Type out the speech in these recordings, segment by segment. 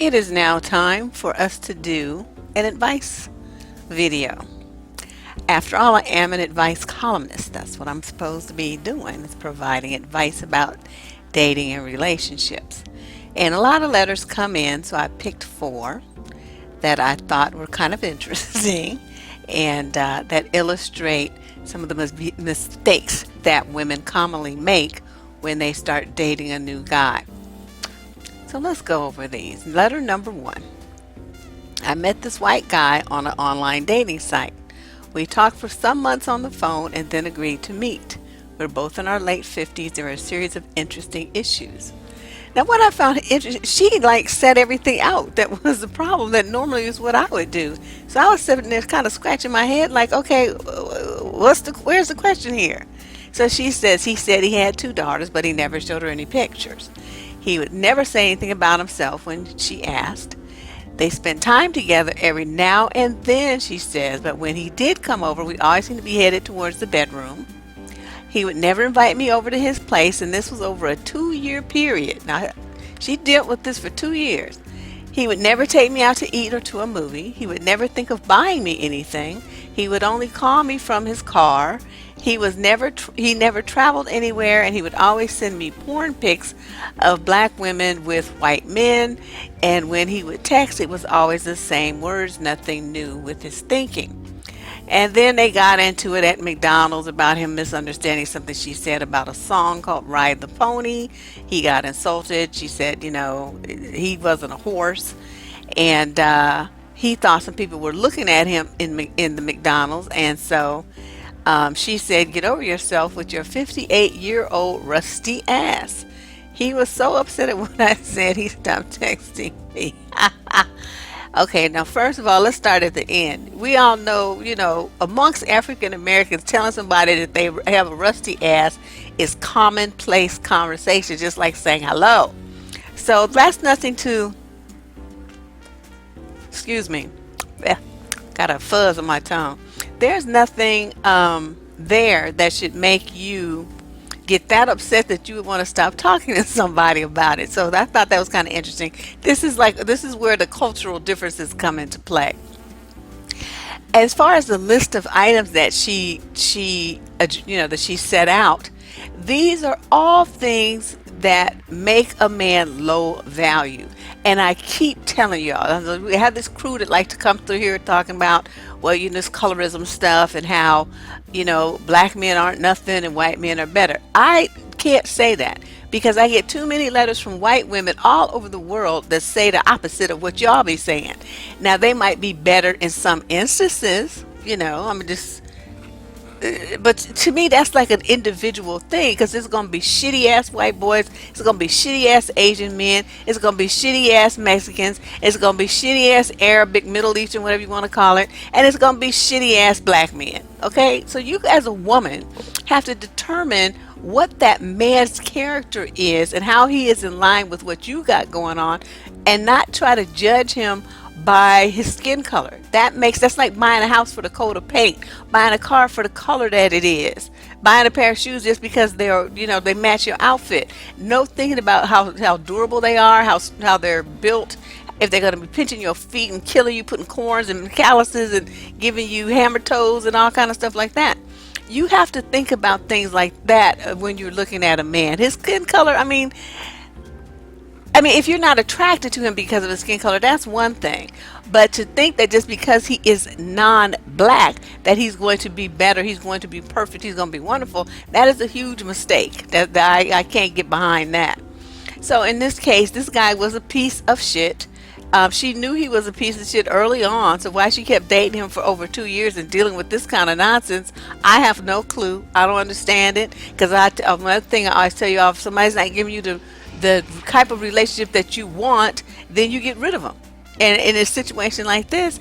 It is now time for us to do an advice video. After all, I am an advice columnist. That's what I'm supposed to be doing, is providing advice about dating and relationships. And a lot of letters come in, so I picked four that I thought were kind of interesting and that illustrate some of the mistakes that women commonly make when they start dating a new guy. So let's go over these. Letter number one. I met this white guy on an online dating site. We talked for some months on the phone and then agreed to meet. We're both in our late 50s. There were a series of interesting issues. Now, what I found interesting, she like set everything out that was the problem that normally is what I would do. So I was sitting there kind of scratching my head like, okay, where's the question here? So she says he said he had two daughters, but he never showed her any pictures. He would never say anything about himself when she asked. They spent time together every now and then, she says, but when he did come over, we always seemed to be headed towards the bedroom. He would never invite me over to his place, and this was over a 2-year period. Now, she dealt with this for 2 years. He would never take me out to eat or to a movie. He would never think of buying me anything. He would only call me from his car. He never traveled anywhere, and he would always send me porn pics of black women with white men. And when he would text, it was always the same words, nothing new with his thinking. And then they got into it at McDonald's about him misunderstanding something she said about a song called Ride the Pony. He got insulted. She said, he wasn't a horse. And he thought some people were looking at him in the McDonald's. And so she said, get over yourself with your 58-year-old rusty ass. He was so upset at what I said, he stopped texting me. Okay, now first of all, let's start at the end. We all know, amongst African Americans, telling somebody that they have a rusty ass is commonplace conversation, just like saying hello. So that's nothing to, excuse me, got a fuzz on my tongue. There's nothing there that should make you get that upset that you would want to stop talking to somebody about it. So I thought that was kind of interesting. This is where the cultural differences come into play. As far as the list of items that she set out, these are all things that make a man low value. And I keep telling y'all, we have this crew that like to come through here talking about, this colorism stuff and how, black men aren't nothing and white men are better. I can't say that because I get too many letters from white women all over the world that say the opposite of what y'all be saying. Now, they might be better in some instances, but to me that's like an individual thing, because there's going to be shitty ass white boys, it's going to be shitty ass Asian men, it's going to be shitty ass Mexicans, it's going to be shitty ass Arabic, Middle Eastern, whatever you want to call it, and it's going to be shitty ass black men. Okay, so you as a woman have to determine what that man's character is and how he is in line with what you got going on, and not try to judge him by his skin color. That's like buying a house for the coat of paint, buying a car for the color that it is, buying a pair of shoes just because they match your outfit. No thinking about how durable they are, how they're built, if they're going to be pinching your feet and killing you, putting corns and calluses and giving you hammer toes and all kind of stuff like that. You have to think about things like that when you're looking at a man. His skin color, I mean, if you're not attracted to him because of his skin color, that's one thing. But to think that just because he is non-black, that he's going to be better, he's going to be perfect, he's going to be wonderful, that is a huge mistake. That I can't get behind that. So in this case, this guy was a piece of shit. She knew he was a piece of shit early on, so why she kept dating him for over 2 years and dealing with this kind of nonsense, I have no clue. I don't understand it. Because another thing I always tell you, if somebody's not giving you the type of relationship that you want, then you get rid of them. And in a situation like this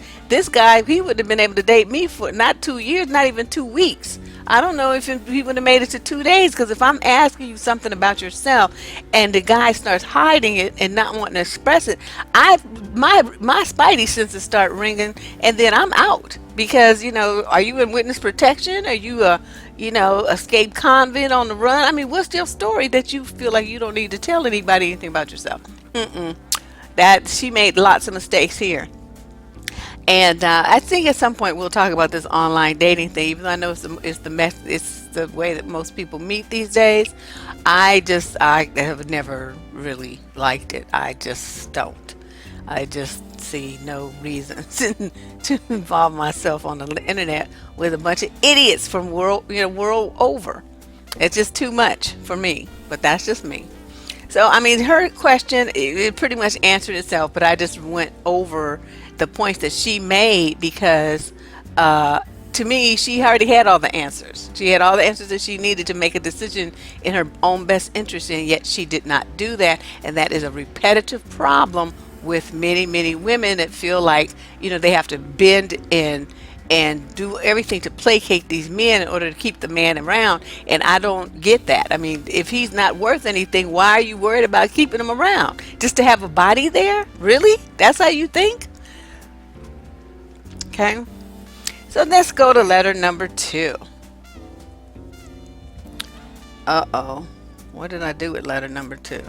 guy, he would have been able to date me for not 2 years, not even 2 weeks. I don't know if he would have made it to 2 days, because if I'm asking you something about yourself and the guy starts hiding it and not wanting to express it, my spidey senses start ringing, and then I'm out. Because, are you in witness protection? Are you a escaped convict on the run? I mean, what's your story that you feel like you don't need to tell anybody anything about yourself? That she made lots of mistakes here. And I think at some point we'll talk about this online dating thing. Even though I know it's the way that most people meet these days. I have never really liked it. I just don't. I just see no reason to involve myself on the internet with a bunch of idiots from world over. It's just too much for me. But that's just me. So, I mean, her question, it pretty much answered itself, but I just went over the points that she made because uh, to me, she already had all the answers. She had all the answers that she needed to make a decision in her own best interest, and yet she did not do that. And that is a repetitive problem with many, many women that feel like, they have to bend and do everything to placate these men in order to keep the man around. And I don't get that. I mean, if he's not worth anything, why are you worried about keeping him around? Just to have a body there? Really? That's how you think? Okay. So let's go to letter number 2. Uh-oh. What did I do with letter number 2?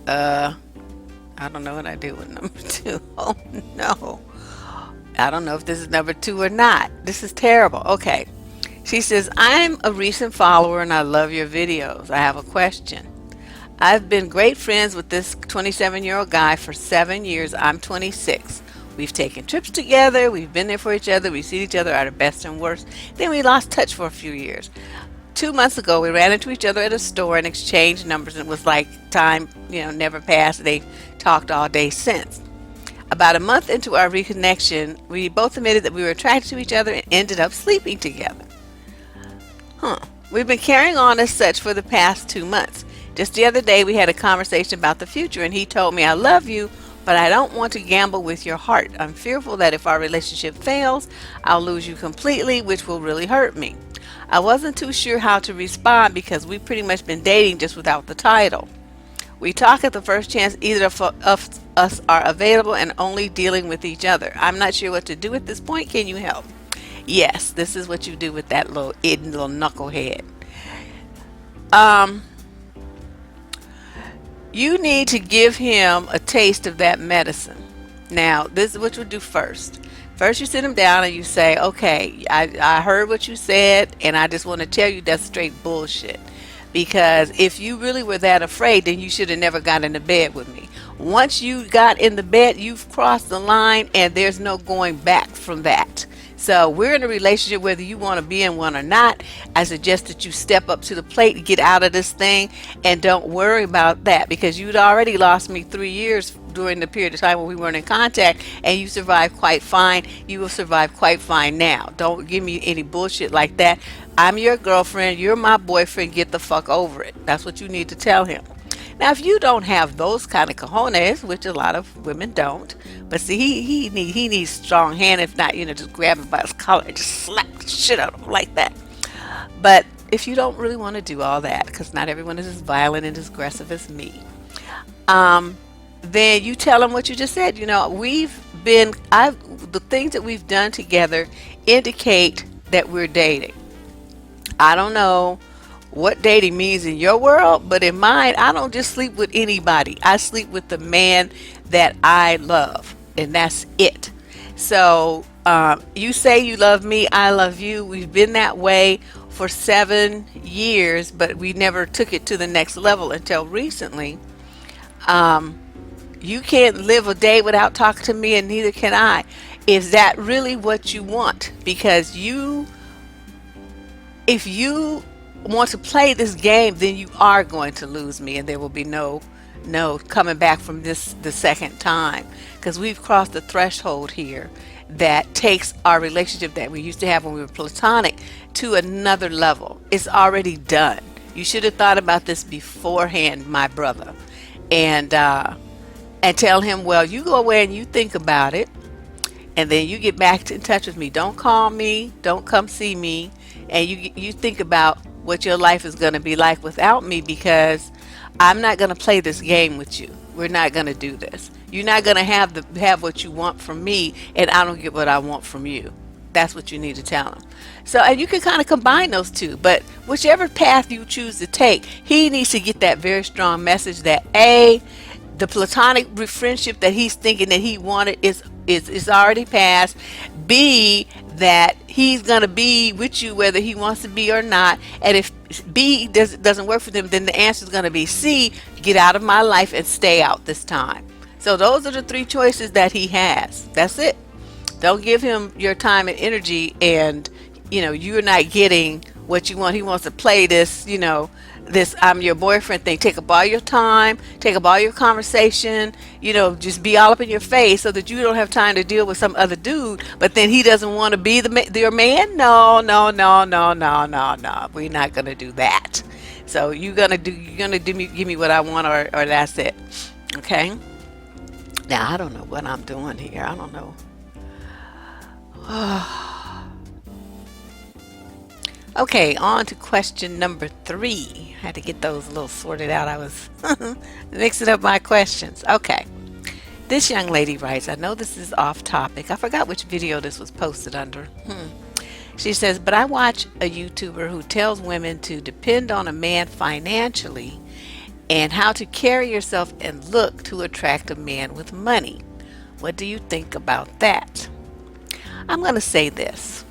I don't know what I did with number 2. Oh, no. I don't know if this is number 2 or not. This is terrible. Okay. She says, I'm a recent follower and I love your videos. I have a question. I've been great friends with this 27-year-old guy for 7 years. I'm 26. We've taken trips together. We've been there for each other. We've seen each other at our best and worst. Then we lost touch for a few years. 2 months ago, we ran into each other at a store and exchanged numbers. And it was like time, never passed. They talked all day since. About a month into our reconnection, we both admitted that we were attracted to each other and ended up sleeping together. We've been carrying on as such for the past 2 months. Just the other day, we had a conversation about the future, and he told me, I love you, but I don't want to gamble with your heart. I'm fearful that if our relationship fails, I'll lose you completely, which will really hurt me. I wasn't too sure how to respond because we've pretty much been dating just without the title. We talk at the first chance either of us are available and only dealing with each other. I'm not sure what to do at this point. Can you help? Yes, this is what you do with that little knucklehead. You need to give him a taste of that medicine. Now, this is what you do first. First, you sit him down and you say, okay, I heard what you said, and I just want to tell you that's straight bullshit. Because if you really were that afraid, then you should have never got into bed with me. Once you got in the bed, you've crossed the line, and there's no going back from that. So we're in a relationship whether you want to be in one or not. I suggest that you step up to the plate, get out of this thing, and don't worry about that because you'd already lost me 3 years during the period of time when we weren't in contact, and you survived quite fine. You will survive quite fine now. Don't give me any bullshit like that. I'm your girlfriend. You're my boyfriend. Get the fuck over it. That's what you need to tell him. Now, if you don't have those kind of cojones, which a lot of women don't, but see, he needs strong hand. If not, just grab him by his collar and just slap the shit out of him like that. But if you don't really want to do all that, because not everyone is as violent and as aggressive as me, then you tell him what you just said. The things that we've done together indicate that we're dating. I don't know what dating means in your world, but in mine, I don't just sleep with anybody. I sleep with the man that I love, and that's it. So you say you love me, I love you. We've been that way for 7 years, but we never took it to the next level until recently. You can't live a day without talking to me, and neither can I. Is that really what you want? Because if you want to play this game, then you are going to lose me, and there will be no coming back from this the second time, because we've crossed the threshold here that takes our relationship that we used to have when we were platonic to another level. It's already done. You should have thought about this beforehand, my brother, and tell him, well, you go away and you think about it, and then you get back in touch with me. Don't call me, don't come see me, and you think about what your life is going to be like without me, because I'm not going to play this game with you. We're not going to do this. You're not going to have what you want from me, and I don't get what I want from you. That's what you need to tell him. So, and you can kind of combine those two, but whichever path you choose to take, he needs to get that very strong message that A, the platonic friendship that he's thinking that he wanted is already past. B, that he's gonna be with you whether he wants to be or not. And if B doesn't work for them, then the answer is gonna be C, get out of my life and stay out this time. So those are the three choices that he has. That's it. Don't give him your time and energy, and you're not getting what you want. He wants to play this, this I'm your boyfriend thing. Take up all your time, take up all your conversation, just be all up in your face so that you don't have time to deal with some other dude. But then he doesn't want to be your man. No, no, no, no, no, no, no. We're not gonna do that. So give me what I want, or that's it. Okay. Now I don't know what I'm doing here. I don't know. Okay, on to question number 3. I had to get those a little sorted out. I was mixing up my questions. Okay. This young lady writes, I know this is off topic. I forgot which video this was posted under. She says, but I watch a YouTuber who tells women to depend on a man financially and how to carry yourself and look to attract a man with money. What do you think about that? I'm going to say this.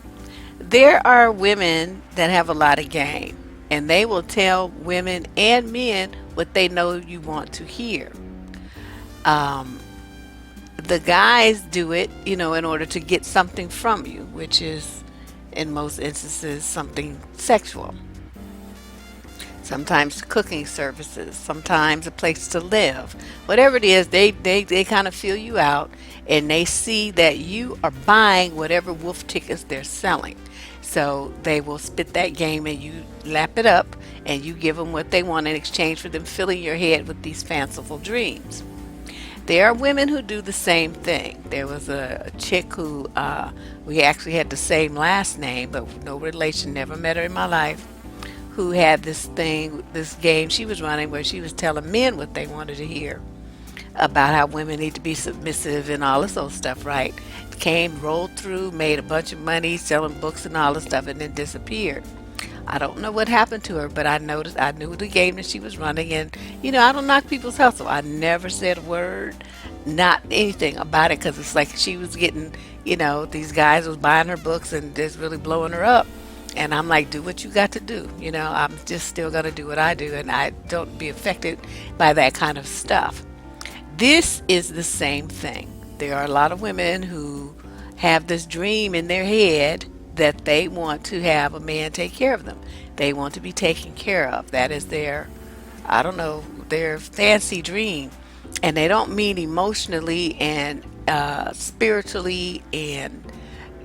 There are women that have a lot of game, and they will tell women and men what they know you want to hear. The guys do it, in order to get something from you, which is, in most instances, something sexual. Sometimes cooking services, sometimes a place to live. Whatever it is, they kind of feel you out, and they see that you are buying whatever wolf tickets they're selling. So they will spit that game and you lap it up and you give them what they want in exchange for them filling your head with these fanciful dreams. There are women who do the same thing. There was a chick who, we actually had the same last name, but no relation, never met her in my life, who had this game she was running where she was telling men what they wanted to hear about how women need to be submissive and all this old stuff, right? Came, rolled through, made a bunch of money selling books and all this stuff, and then disappeared. I don't know what happened to her, but I knew the game that she was running, and I don't knock people's hustle. I never said a word, not anything about it, because it's like she was getting, these guys was buying her books and just really blowing her up. And I'm like, do what you got to do. I'm just still going to do what I do, and I don't be affected by that kind of stuff. This is the same thing. There are a lot of women who have this dream in their head that they want to have a man take care of them. They want to be taken care of. That is their, I don't know, their fancy dream. And they don't mean emotionally and spiritually and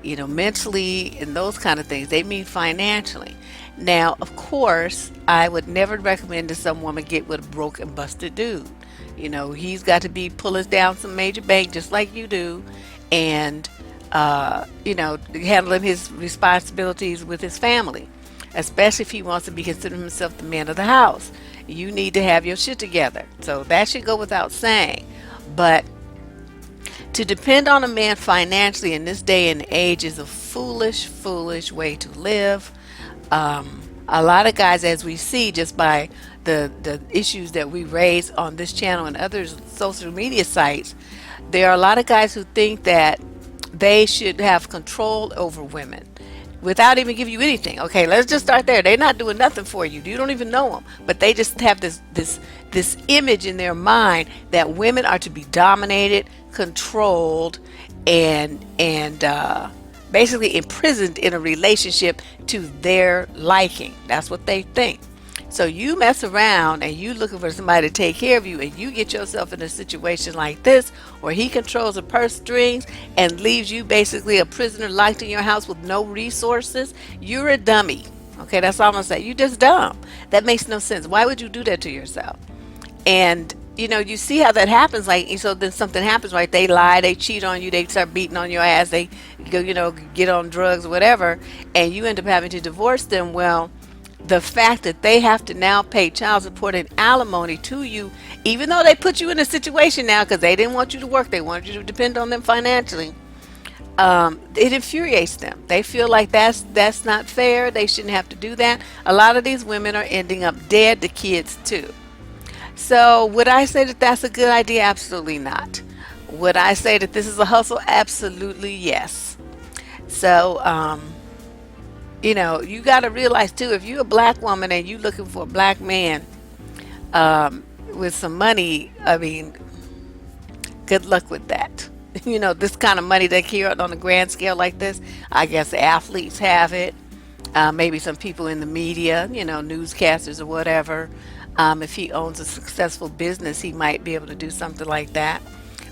mentally and those kind of things. They mean financially. Now, of course, I would never recommend that some woman get with a broke and busted dude. He's got to be pulling down some major bank just like you do, and handling his responsibilities with his family, especially if he wants to be considering himself the man of the house. You need to have your shit together. So that should go without saying. But to depend on a man financially in this day and age is a foolish, foolish way to live. A lot of guys, as we see just by the issues that we raise on this channel and other social media sites, there are a lot of guys who think that they should have control over women without even giving you anything. Okay, let's just start there. They're not doing nothing for you. You don't even know them, but they just have this image in their mind that women are to be dominated, controlled, and basically imprisoned in a relationship to their liking. That's what they think. So you mess around and you looking for somebody to take care of you, and you get yourself in a situation like this where he controls the purse strings and leaves you basically a prisoner locked in your house with no resources. You're a dummy. Okay, that's all I'm gonna say. You just dumb. That makes no sense. Why would you do that to yourself? And you see how that happens. Like, so then something happens, right? They lie, they cheat on you, they start beating on your ass, they go, get on drugs or whatever, and you end up having to divorce them. Well, the fact that they have to now pay child support and alimony to you, even though they put you in a situation now because they didn't want you to work, they wanted you to depend on them financially, It infuriates them. They feel like that's not fair. They shouldn't have to do that. A lot of these women are ending up dead to kids too. So would I say that that's a good idea? Absolutely not. Would I say that this is a hustle? Absolutely yes. So you got to realize too, if you're a black woman and you're looking for a black man with some money, I mean, good luck with that. This kind of money they hear on a grand scale like this, I guess the athletes have it. Maybe some people in the media, newscasters or whatever. If he owns a successful business, he might be able to do something like that.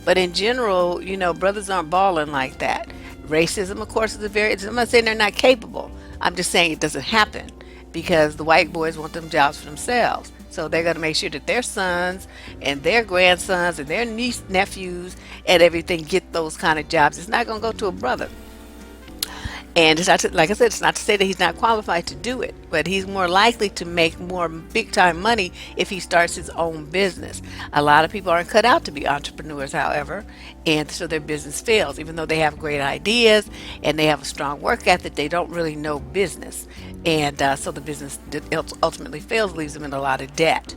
But in general, brothers aren't balling like that. Racism, of course, is a very, I'm not saying they're not capable. I'm just saying it doesn't happen because the white boys want them jobs for themselves. So they're going to make sure that their sons and their grandsons and their nephews and everything get those kind of jobs. It's not going to go to a brother. And it's not like I said, it's not to say that he's not qualified to do it, but he's more likely to make more big time money if he starts his own business. A lot of people aren't cut out to be entrepreneurs, however, and so their business fails. Even though they have great ideas and they have a strong work ethic, they don't really know business. And so the business ultimately fails, leaves them in a lot of debt.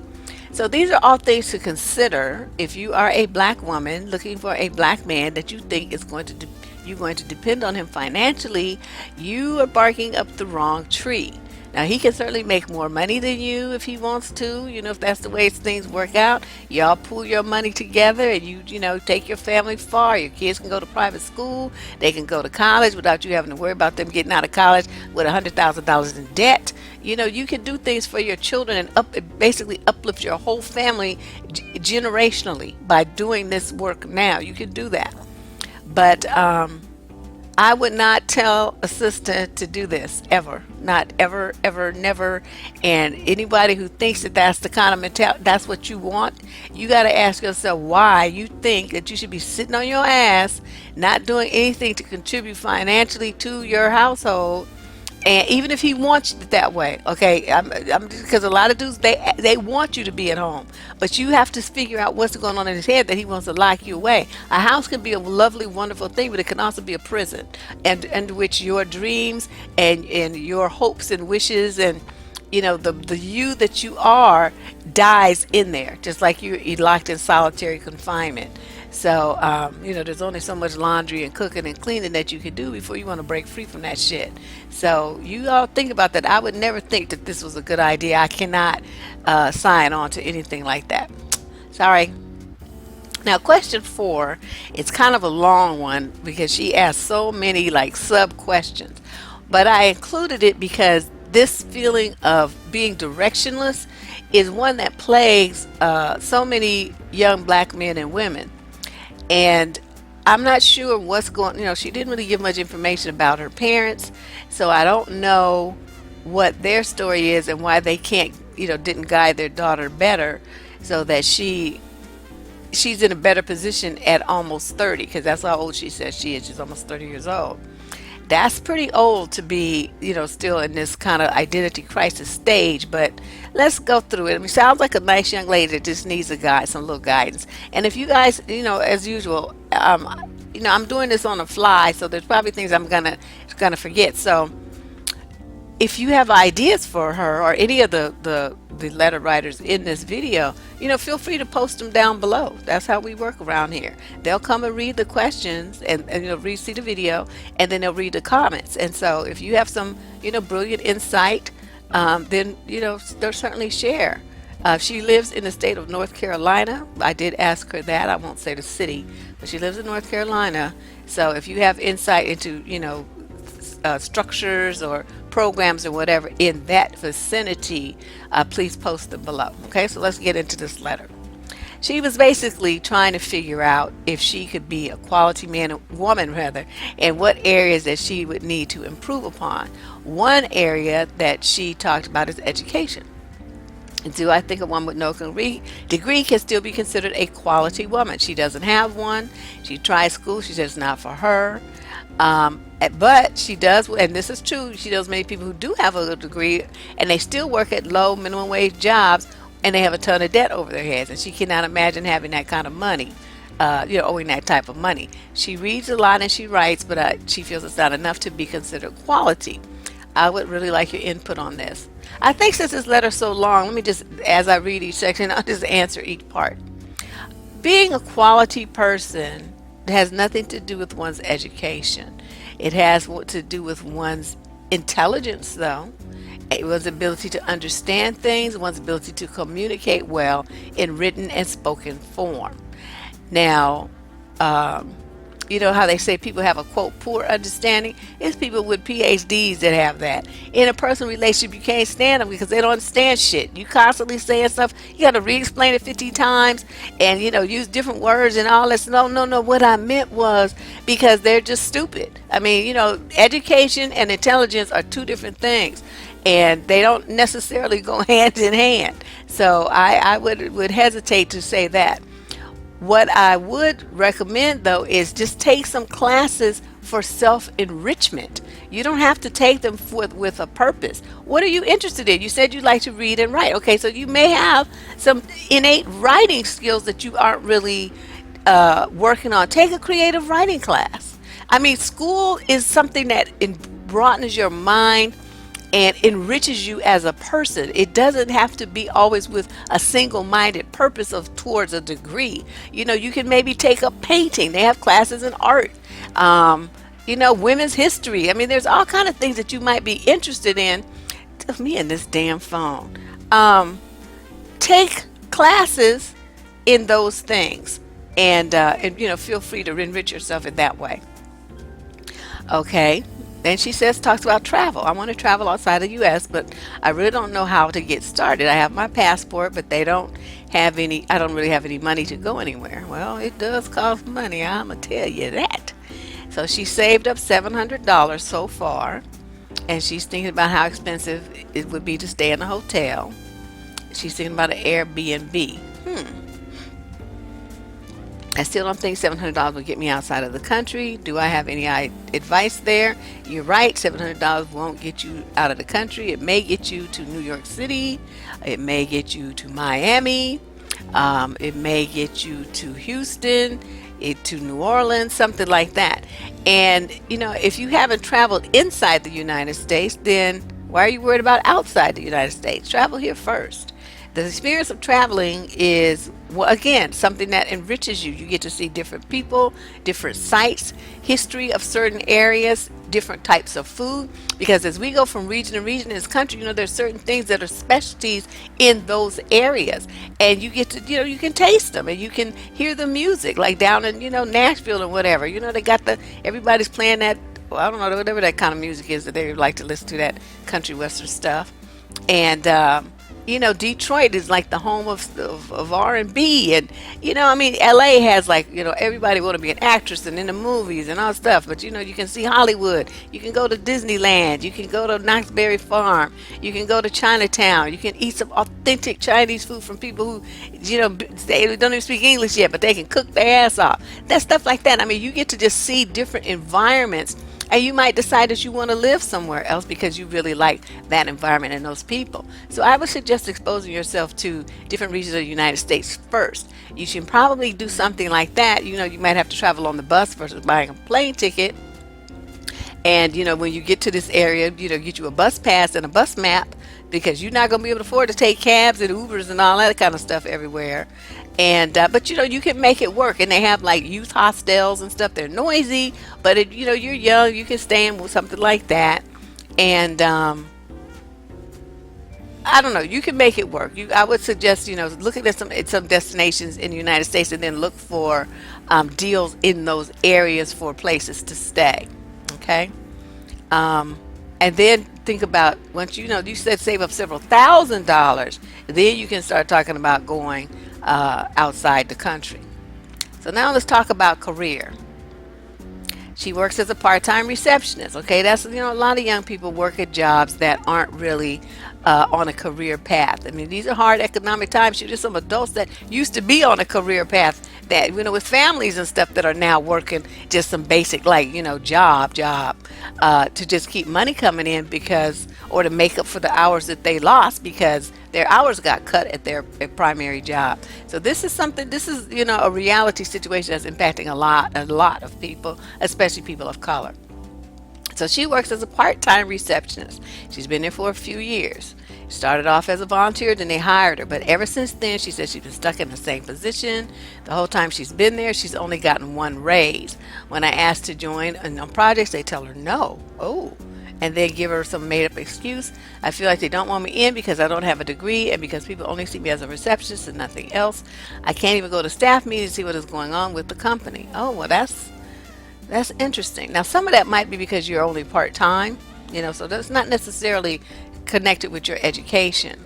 So these are all things to consider if you are a black woman looking for a black man that you think is going to you're going to depend on him financially. You are barking up the wrong tree. Now he can certainly make more money than you if he wants to, if that's the way things work out. Y'all pool your money together and you take your family far. Your kids can go to private school, they can go to college without you having to worry about them getting out of college with $100,000 in debt. You can do things for your children and basically uplift your whole family generationally by doing this work now. You can do that. But I would not tell a sister to do this ever, not ever, ever, never. And anybody who thinks that that's the kind of mentality, that's what you want, you got to ask yourself why you think that you should be sitting on your ass, not doing anything to contribute financially to your household. And even if he wants it that way, okay, because a lot of dudes they want you to be at home, but you have to figure out what's going on in his head that he wants to lock you away. A house can be a lovely, wonderful thing, but it can also be a prison, and which your dreams and your hopes and wishes and the you that you are dies in there, just like you're locked in solitary confinement. So, there's only so much laundry and cooking and cleaning that you can do before you want to break free from that shit. So, you all think about that. I would never think that this was a good idea. I cannot sign on to anything like that. Sorry. Now, question 4, it's kind of a long one because she asked so many like sub questions, but I included it because this feeling of being directionless is one that plagues so many young black men and women. And I'm not sure what's going, she didn't really give much information about her parents, so I don't know what their story is and why they can't, didn't guide their daughter better so that she's in a better position at almost 30, because that's how old she says she is. She's almost 30 years old. That's pretty old to be, still in this kind of identity crisis stage, but let's go through it. I mean, sounds like a nice young lady that just needs a guide, some little guidance. And if you guys, as usual, I'm doing this on the fly, so there's probably things I'm gonna forget. So if you have ideas for her or any of the letter writers in this video, feel free to post them down below. That's how we work around here. They'll come and read the questions and see the video, and then they'll read the comments. And so if you have some, brilliant insight, then, they'll certainly share. She lives in the state of North Carolina. I did ask her that. I won't say the city, but she lives in North Carolina. So if you have insight into, structures or programs or whatever in that vicinity, please post them below. Okay, so let's get into this letter. She was basically trying to figure out if she could be a quality woman rather, and what areas that she would need to improve upon. One area that she talked about is education. Do I think a woman with no degree can still be considered a quality woman? She doesn't have one. She tried school. She says it's not for her. But she does, and this is true, she knows many people who do have a degree and they still work at low minimum wage jobs and they have a ton of debt over their heads, and she cannot imagine having that kind of money. owing that type of money. She reads a lot and she writes, but she feels it's not enough to be considered quality. I would really like your input on this. I think since this letter's so long, let me just, as I read each section, I'll just answer each part. Being a quality person has nothing to do with one's education. It has what to do with one's intelligence, though, one's ability to understand things, one's ability to communicate well in written and spoken form. Now, you know how they say people have a quote poor understanding? It's people with PhDs that have that. In a personal relationship, you can't stand them because they don't understand shit. You constantly saying stuff, you got to re-explain it 50 times and use different words and all this. No, no, no. What I meant was because they're just stupid. I mean, education and intelligence are two different things. And they don't necessarily go hand in hand. So I would hesitate to say that. What I would recommend though is just take some classes for self-enrichment. You don't have to take them with a purpose. What are you interested in? You said you like to read and write. Okay, so you may have some innate writing skills that you aren't really working on. Take a creative writing class. I mean, school is something that broadens your mind and enriches you as a person. It doesn't have to be always with a single-minded purpose of towards a degree. You can maybe take up painting. They have classes in art. Women's history. I mean, there's all kind of things that you might be interested in. Me and this damn phone. Take classes in those things, and feel free to enrich yourself in that way. Okay. Then she talks about travel. I want to travel outside the U.S., but I really don't know how to get started. I have my passport, but I don't really have any money to go anywhere. Well, it does cost money. I'm going to tell you that. So she saved up $700 so far, and she's thinking about how expensive it would be to stay in a hotel. She's thinking about an Airbnb. I still don't think $700 will get me outside of the country. Do I have any advice there? You're right, $700 won't get you out of the country. It may get you to New York City. It may get you to Miami. It may get you to Houston, to New Orleans, something like that. And, if you haven't traveled inside the United States, then why are you worried about outside the United States? Travel here first. The experience of traveling is, well, again, something that enriches you. You get to see different people, different sites, history of certain areas, different types of food. Because as we go from region to region in this country, there's certain things that are specialties in those areas. And you get to, you can taste them and you can hear the music, like down in, Nashville or whatever. They got everybody's playing that, well, I don't know, whatever that kind of music is that they like to listen to, that country western stuff. And, Detroit is like the home of R&B, and LA has everybody want to be an actress and in the movies and all stuff. But you can see Hollywood. You can go to Disneyland. You can go to Knoxbury Farm. You can go to Chinatown. You can eat some authentic Chinese food from people who they don't even speak English yet, but they can cook their ass off. That stuff like that. I mean, you get to just see different environments. And you might decide that you want to live somewhere else because you really like that environment and those people. So I would suggest exposing yourself to different regions of the United States first. You should probably do something like that. You might have to travel on the bus versus buying a plane ticket. And, when you get to this area, get you a bus pass and a bus map, because you're not going to be able to afford to take cabs and Ubers and all that kind of stuff everywhere. And but you can make it work, and they have like youth hostels and stuff. They're noisy, but you're young, you can stay in with something like that. And I don't know, you can make it work. I would suggest looking at some destinations in the United States, and then look for deals in those areas for places to stay. Okay. And then think about, once you said save up several $1,000s, then you can start talking about going outside the country. So now let's talk about career. She works as a part-time receptionist. Okay, that's a lot of young people work at jobs that aren't really on a career path. I mean, these are hard economic times. There's some adults that used to be on a career path that, with families and stuff that are now working just some basic, like, job, to just keep money coming in because, or to make up for the hours that they lost because their hours got cut at their primary job. So this is, a reality situation that's impacting a lot of people, especially people of color. So she works as a part-time receptionist. She's been there for a few years. Started off as a volunteer, then they hired her. But ever since then, she says she's been stuck in the same position. The whole time she's been there, she's only gotten one raise. When I asked to join on projects, they tell her no. Oh. And then give her some made-up excuse. I feel like they don't want me in because I don't have a degree and because people only see me as a receptionist and nothing else. I can't even go to staff meetings to see what is going on with the company. Oh, well, that's interesting. Now, some of that might be because you're only part-time, so that's not necessarily connected with your education.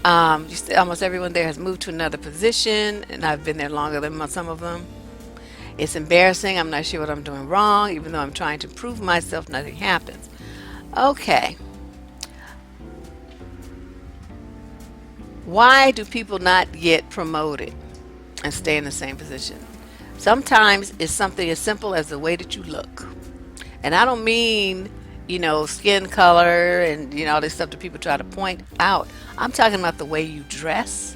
Almost everyone there has moved to another position, and I've been there longer than some of them. It's embarrassing. I'm not sure what I'm doing wrong. Even though I'm trying to prove myself, nothing happens. Okay. Why do people not get promoted and stay in the same position? Sometimes it's something as simple as the way that you look. And I don't mean, skin color and, all this stuff that people try to point out. I'm talking about the way you dress,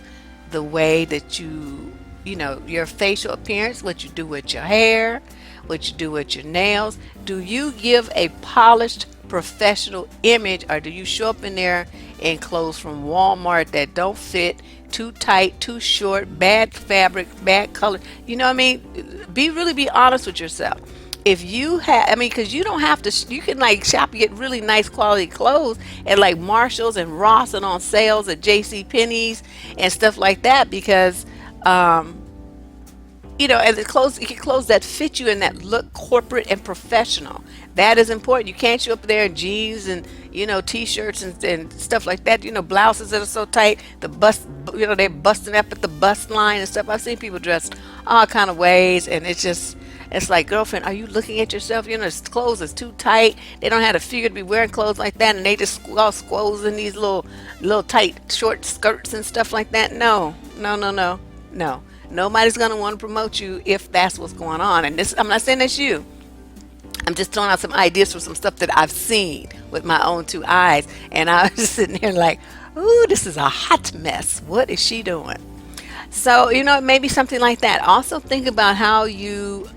the way that your facial appearance, what you do with your hair, what you do with your nails. Do you give a polished, professional image, or do you show up in there in clothes from Walmart that don't fit, too tight, too short, bad fabric, bad color? You know what I mean? Be honest with yourself. If you have, because you don't have to, you can like shop and get really nice quality clothes at like Marshalls and Ross and on sales at J.C. Penney's and stuff like that because, and the clothes, you get clothes that fit you and that look corporate and professional. That is important. You can't show up there in jeans and, t-shirts and stuff like that, blouses that are so tight, the bust, they're busting up at the bust line and stuff. I've seen people dressed all kind of ways, and it's like, girlfriend, are you looking at yourself? This clothes is too tight. They don't have a figure to be wearing clothes like that, and they just all squoze in these little tight short skirts and stuff like that. No, no, no, no, no. Nobody's going to want to promote you if that's what's going on. And this, I'm not saying that's you. I'm just throwing out some ideas for some stuff that I've seen with my own two eyes. And I was just sitting there like, ooh, this is a hot mess. What is she doing? So, maybe something like that. Also think about how you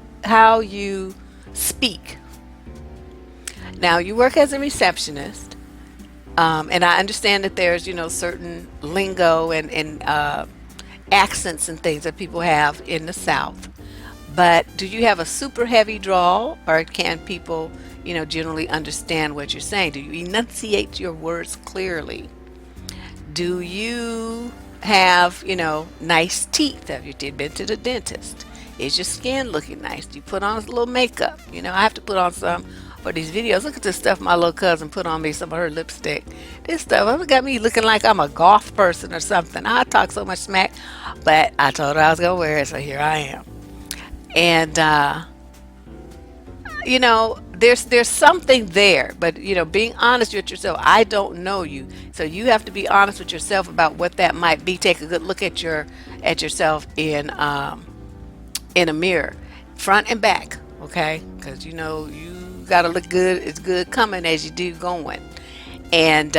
speak. Now, you work as a receptionist. And I understand that there's, certain lingo and accents and things that people have in the South. But do you have a super heavy drawl, or can people, generally understand what you're saying? Do you enunciate your words clearly? Do you have, nice teeth? Have you been to the dentist? Is your skin looking nice? Do you put on a little makeup? I have to put on some for these videos. Look at this stuff my little cousin put on me, some of her lipstick. This stuff got me looking like I'm a goth person or something. I talk so much smack, but I told her I was going to wear it, so here I am. And, there's something there, but, being honest with yourself, I don't know you. So you have to be honest with yourself about what that might be. Take a good look at yourself in a mirror, front and back, okay? Because, you got to look good. It's good coming as you do going. And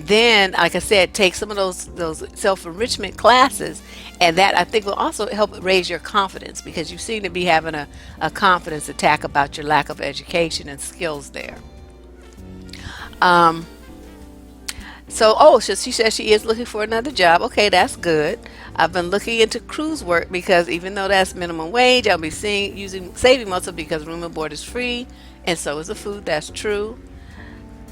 then, like I said, take some of those self-enrichment classes, and that I think will also help raise your confidence because you seem to be having a confidence attack about your lack of education and skills there. So she says she is looking for another job. Okay, that's good. I've been looking into cruise work because even though that's minimum wage, I'll be saving most of it because room and board is free, and so is the food. That's true.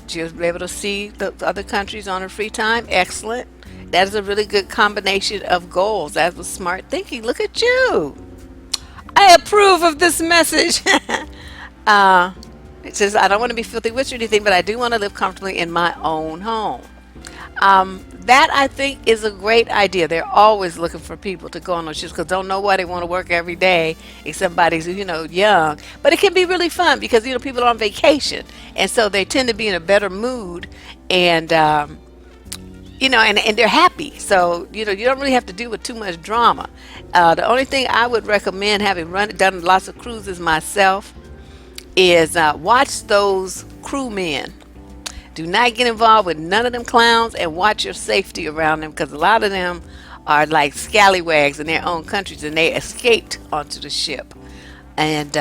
She'll be able to see the other countries on her free time. Excellent. That is a really good combination of goals. That was smart thinking. Look at you. I approve of this message. It says, I don't want to be filthy rich or anything, but I do want to live comfortably in my own home. That I think is a great idea. They're always looking for people to go on those ships because don't know why they want to work every day if somebody's young. But it can be really fun because people are on vacation and so they tend to be in a better mood and and they're happy. So you don't really have to deal with too much drama. The only thing I would recommend, having done lots of cruises myself, is watch those crewmen. Do not get involved with none of them clowns and watch your safety around them because a lot of them are like scallywags in their own countries and they escaped onto the ship. And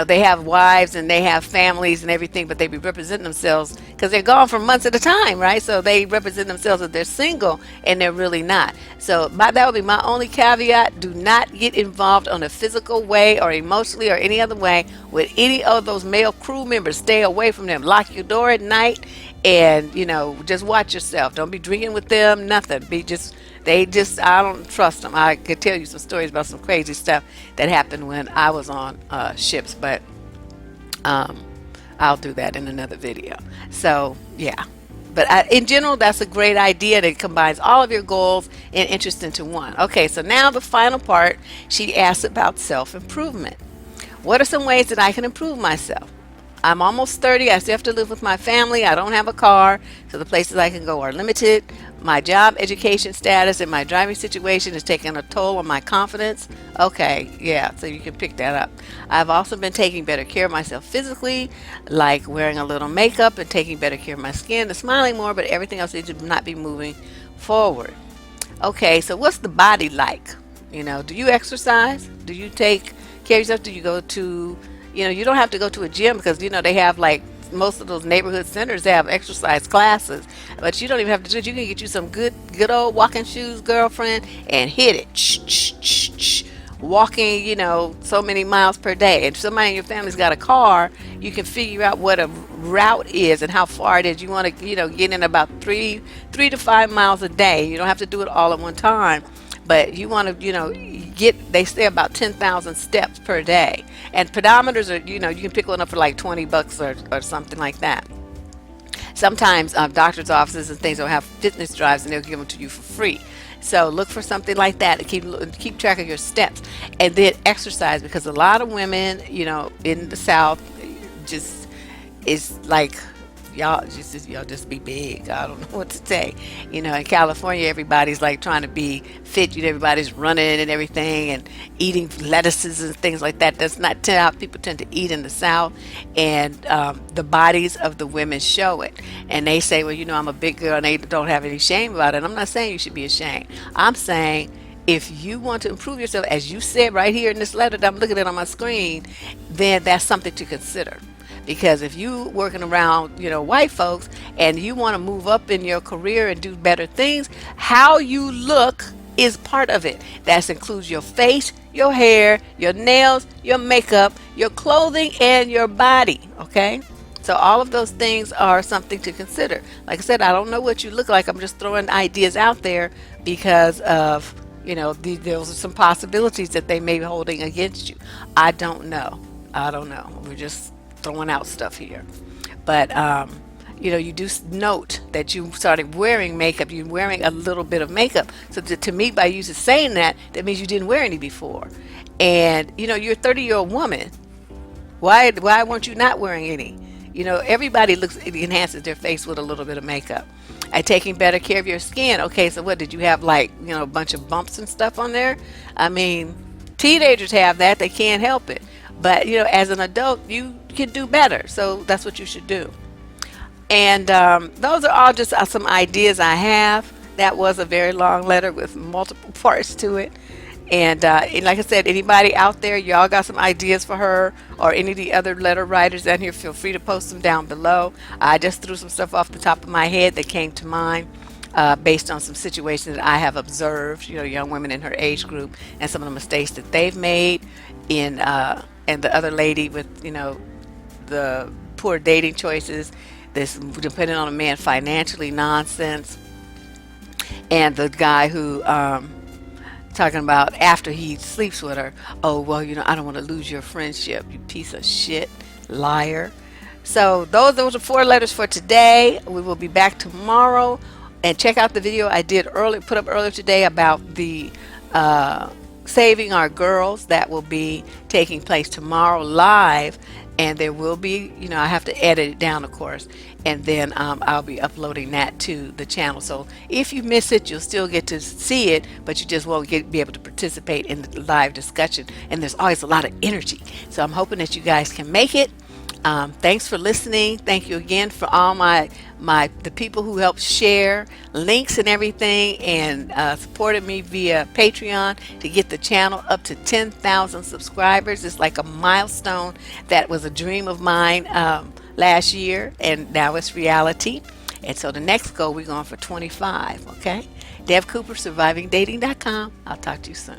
they have wives and they have families and everything, but they be representing themselves because they're gone for months at a time, right? So they represent themselves as they're single and they're really not. So that would be my only caveat. Do not get involved on a physical way or emotionally or any other way with any of those male crew members. Stay away from them. Lock your door at night and, just watch yourself. Don't be drinking with them, nothing. I don't trust them. I could tell you some stories about some crazy stuff that happened when I was on ships, but um, I'll do that in another video. So, yeah. But in general, that's a great idea that combines all of your goals and interests into one. Okay, so now the final part, she asks about self-improvement. What are some ways that I can improve myself? I'm almost 30. I still have to live with my family. I don't have a car, so the places I can go are limited. My job, education status, and my driving situation is taking a toll on my confidence. Okay, yeah, so you can pick that up. I've also been taking better care of myself physically, like wearing a little makeup and taking better care of my skin and smiling more, but everything else needs to not be moving forward. Okay, so what's the body like? Do you exercise? Do you take care of yourself? Do you go to, you don't have to go to a gym because, they have like most of those neighborhood centers have exercise classes, but you don't even have to do it. You can get you some good old walking shoes, girlfriend, and hit it. Walking, so many miles per day. If somebody in your family's got a car, you can figure out what a route is and how far it is. You want to, get in about 3 to 5 miles a day. You don't have to do it all at one time, but you want to, they say about 10,000 steps per day. And pedometers are, you can pick one up for like $20 or something like that. Sometimes doctor's offices and things will have fitness drives and they'll give them to you for free. So look for something like that to keep track of your steps, and then exercise, because a lot of women, in the South, just is like y'all just be big. I don't know what to say. In California, everybody's like trying to be fit. Everybody's running and everything and eating lettuces and things like that. That's not how people tend to eat in the South. And the bodies of the women show it. And they say, well, I'm a big girl, and they don't have any shame about it. I'm not saying you should be ashamed. I'm saying if you want to improve yourself, as you said right here in this letter that I'm looking at on my screen, then that's something to consider. Because if you working around, white folks, and you want to move up in your career and do better things, how you look is part of it. That includes your face, your hair, your nails, your makeup, your clothing, and your body. Okay? So all of those things are something to consider. Like I said, I don't know what you look like. I'm just throwing ideas out there because of, those are some possibilities that they may be holding against you. I don't know. We're just throwing out stuff here. But you do note that you started wearing makeup. You're wearing a little bit of makeup. So to me, by you just saying that means you didn't wear any before. And you're a 30-year-old woman. Why weren't you not wearing any? Everybody enhances their face with a little bit of makeup. And taking better care of your skin. Okay, so what did you have, like, a bunch of bumps and stuff on there? I mean, teenagers have that. They can't help it. But as an adult, you can do better. So that's what you should do. And those are all just some ideas I have. That was a very long letter with multiple parts to it. And like I said, anybody out there, y'all got some ideas for her, or any of the other letter writers down here, feel free to post them down below. I just threw some stuff off the top of my head that came to mind based on some situations that I have observed, young women in her age group, and some of the mistakes that they've made in and the other lady with, the poor dating choices, this depending on a man financially nonsense, and the guy who talking about after he sleeps with her, oh, well, I don't want to lose your friendship, you piece of shit, liar. So those are 4 letters for today. We will be back tomorrow, and check out the video I did earlier, put up earlier today about the uh, saving our girls. That will be taking place tomorrow live, and there will be, I have to edit it down, of course, and then I'll be uploading that to the channel. So if you miss it, you'll still get to see it, but you just won't be able to participate in the live discussion. And there's always a lot of energy, so I'm hoping that you guys can make it. Thanks for listening. Thank you again for all the people who helped share links and everything, and supported me via Patreon to get the channel up to 10,000 subscribers. It's like a milestone that was a dream of mine last year, and now it's reality. And so the next goal, we're going for 25. Okay, Deb Cooper, survivingdating.com. I'll talk to you soon.